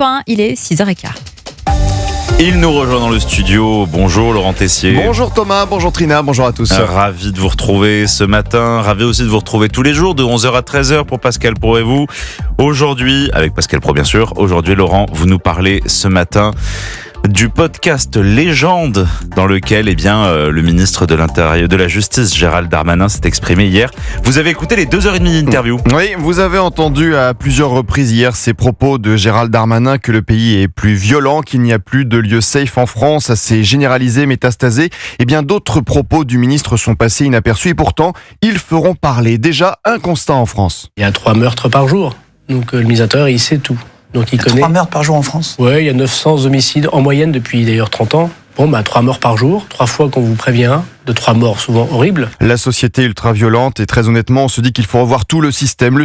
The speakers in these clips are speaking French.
1, il est 6h15. Il nous rejoint dans le studio. Bonjour Laurent Tessier. Bonjour Thomas, bonjour Trina, bonjour à tous. Ravi de vous retrouver ce matin. Ravi aussi de vous retrouver tous les jours de 11h à 13h pour Pascal Pro et vous. Aujourd'hui, avec Pascal Pro bien sûr, aujourd'hui Laurent, vous nous parlez ce matin du podcast Légende dans lequel le ministre de l'Intérieur, de la Justice, Gérald Darmanin, s'est exprimé hier. Vous avez écouté les 2h30 d'interview. Oui, vous avez entendu à plusieurs reprises hier ces propos de Gérald Darmanin que le pays est plus violent, qu'il n'y a plus de lieu safe en France, assez généralisé, métastasé. Et bien d'autres propos du ministre sont passés inaperçus et pourtant ils feront parler. Déjà un constat en France. Il y a 3 meurtres par jour, donc le ministre de l'Intérieur il sait tout. Donc il connaît. 3 meurtres par jour en France ? Oui, il y a 900 homicides en moyenne depuis d'ailleurs 30 ans. 3 morts par jour, 3 fois qu'on vous prévient, de 3 morts souvent horribles. La société ultra-violente et très honnêtement, on se dit qu'il faut revoir tout le système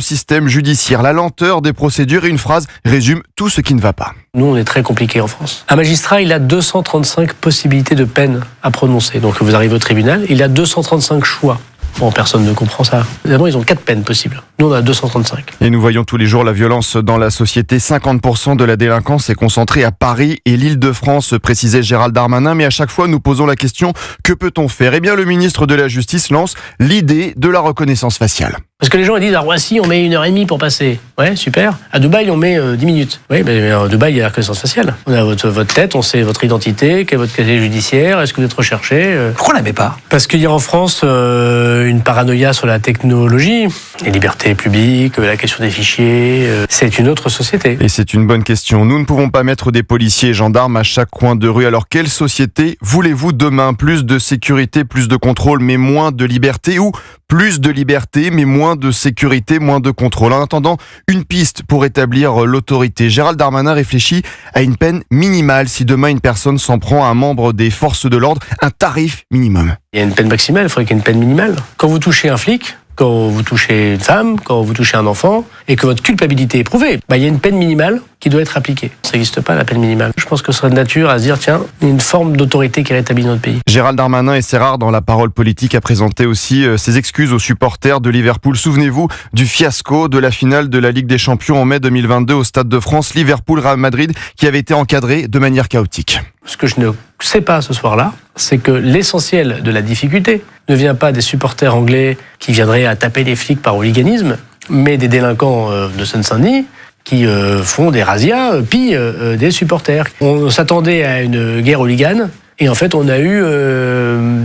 judiciaire, la lenteur des procédures et une phrase résume tout ce qui ne va pas. Nous, on est très compliqués en France. Un magistrat, il a 235 possibilités de peine à prononcer. Donc vous arrivez au tribunal, il a 235 choix. Bon, personne ne comprend ça. Évidemment, ils ont 4 peines possibles. Nous, on a 235. Et nous voyons tous les jours la violence dans la société. 50% de la délinquance est concentrée à Paris et l'Île-de-France, précisait Gérald Darmanin. Mais à chaque fois, nous posons la question, que peut-on faire ? Eh bien, le ministre de la Justice lance l'idée de la reconnaissance faciale. Parce que les gens ils disent à Roissy on met 1h30 pour passer. Ouais, super. À Dubaï on met 10 minutes. Oui, mais à Dubaï il y a la reconnaissance faciale. On a votre tête, on sait votre identité, quel est votre casier judiciaire, est-ce que vous êtes recherché. Pourquoi on la met pas ? Parce qu'il y a en France une paranoïa sur la technologie, les libertés publiques, la question des fichiers. C'est une autre société. Et c'est une bonne question. Nous ne pouvons pas mettre des policiers et gendarmes à chaque coin de rue. Alors quelle société voulez-vous demain ? Plus de sécurité, plus de contrôle, mais moins de liberté, ou plus de liberté, mais moins de sécurité, moins de contrôle. En attendant, une piste pour établir l'autorité. Gérald Darmanin réfléchit à une peine minimale si demain une personne s'en prend à un membre des forces de l'ordre, un tarif minimum. Il y a une peine maximale, il faudrait qu'il y ait une peine minimale. Quand vous touchez un flic, quand vous touchez une femme, quand vous touchez un enfant, et que votre culpabilité est prouvée, il y a une peine minimale qui doit être appliquée. Ça n'existe pas, la peine minimale. Je pense que ce serait de nature à se dire, tiens, il y a une forme d'autorité qui est rétablie dans notre pays. Gérald Darmanin, et c'est rare dans la parole politique, a présenté aussi ses excuses aux supporters de Liverpool. Souvenez-vous du fiasco de la finale de la Ligue des Champions en mai 2022 au Stade de France, Liverpool-Real Madrid, qui avait été encadré de manière chaotique. Ce que je ne sais pas ce soir-là, c'est que l'essentiel de la difficulté ne vient pas des supporters anglais qui viendraient à taper les flics par hooliganisme, mais des délinquants de Seine-Saint-Denis qui font des razzias, pillent des supporters. On s'attendait à une guerre hooligan, et en fait on a eu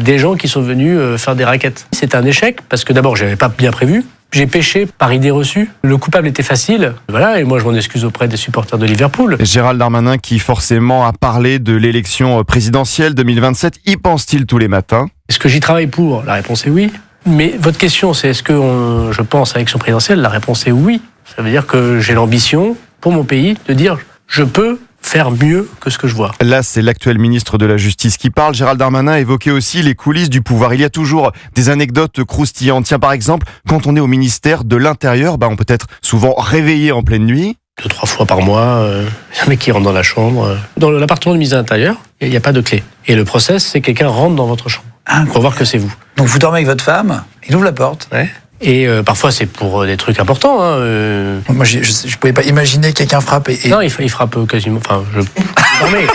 des gens qui sont venus faire des raquettes. C'est un échec, parce que d'abord j'avais pas bien prévu. J'ai péché par idée reçue. Le coupable était facile. Voilà, et moi je m'en excuse auprès des supporters de Liverpool. Gérald Darmanin qui forcément a parlé de l'élection présidentielle 2027. Y pense-t-il tous les matins ? Est-ce que j'y travaille pour ? La réponse est oui. Mais votre question c'est est-ce que je pense à l'élection présidentielle ? La réponse est oui. Ça veut dire que j'ai l'ambition pour mon pays de dire je peux faire mieux que ce que je vois. Là, c'est l'actuel ministre de la Justice qui parle. Gérald Darmanin a évoqué aussi les coulisses du pouvoir. Il y a toujours des anecdotes croustillantes. Tiens, par exemple, quand on est au ministère de l'Intérieur, on peut être souvent réveillé en pleine nuit. 2-3 fois par mois, un mec qui rentre dans la chambre. Dans l'appartement du ministre de l'Intérieur, il n'y a pas de clé. Et le process, c'est que quelqu'un rentre dans votre chambre pour voir que c'est vous. Donc vous dormez avec votre femme, il ouvre la porte. Ouais. Et parfois, c'est pour des trucs importants. Moi, je pouvais pas imaginer quelqu'un frappe et... Non, il frappe quasiment... Enfin, Vous dormez.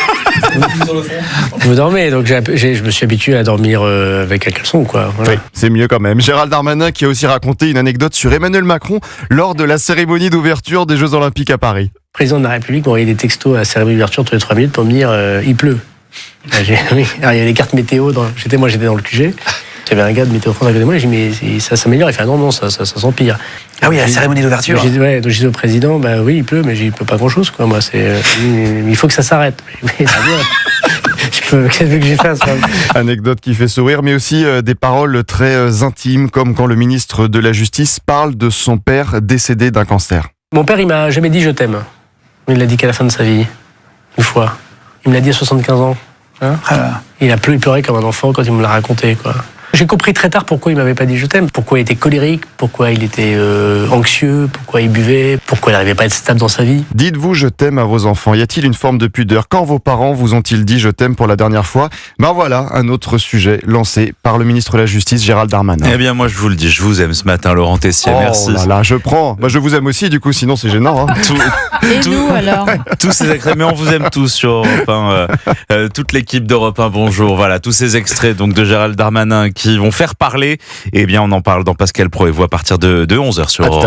Vous dormez, donc je me suis habitué à dormir avec un caleçon, quoi. Voilà. Oui, c'est mieux quand même. Gérald Darmanin qui a aussi raconté une anecdote sur Emmanuel Macron lors de la cérémonie d'ouverture des Jeux Olympiques à Paris. Le président de la République m'a envoyé des textos à la cérémonie d'ouverture tous les 3 minutes pour me dire il pleut. Oui. Alors, il y avait les cartes météo, j'étais dans le QG. J'avais un gars de Météo France à côté de moi, j'ai dit mais ça s'améliore. Il fait non, ça s'empire. Ah oui, à la cérémonie d'ouverture. Donc j'ai dit au président, oui, il pleut, mais il peut pas grand-chose, quoi. Moi, il faut que ça s'arrête. Oui, c'est bien. Qu'est-ce que j'ai fait, ça ? Anecdote qui fait sourire, mais aussi des paroles très intimes, comme quand le ministre de la Justice parle de son père décédé d'un cancer. Mon père, il m'a jamais dit je t'aime. Il l'a dit qu'à la fin de sa vie, une fois. Il me l'a dit à 75 ans. Il a pleuré comme un enfant quand il me l'a raconté, quoi. J'ai compris très tard pourquoi il m'avait pas dit je t'aime, pourquoi il était colérique, pourquoi il était anxieux, pourquoi il buvait. pourquoi il n'arrivait pas à être stable dans sa vie. Dites-vous je t'aime à vos enfants. Y a-t-il une forme de pudeur quand vos parents vous ont-ils dit je t'aime pour la dernière fois? Ben voilà, un autre sujet lancé par le ministre de la Justice, Gérald Darmanin. Eh bien, moi, je vous le dis, je vous aime ce matin, Laurent Tessier. Oh Merci. là là, je prends. Je vous aime aussi, du coup, sinon c'est gênant. Hein. Et nous alors? Tous ces extraits, mais on vous aime tous sur Europe 1, toute l'équipe d'Europe 1, bonjour. Voilà, tous ces extraits donc de Gérald Darmanin qui vont faire parler. Eh bien, on en parle dans Pascal Pro et vous à partir de 11h sur Europe 1.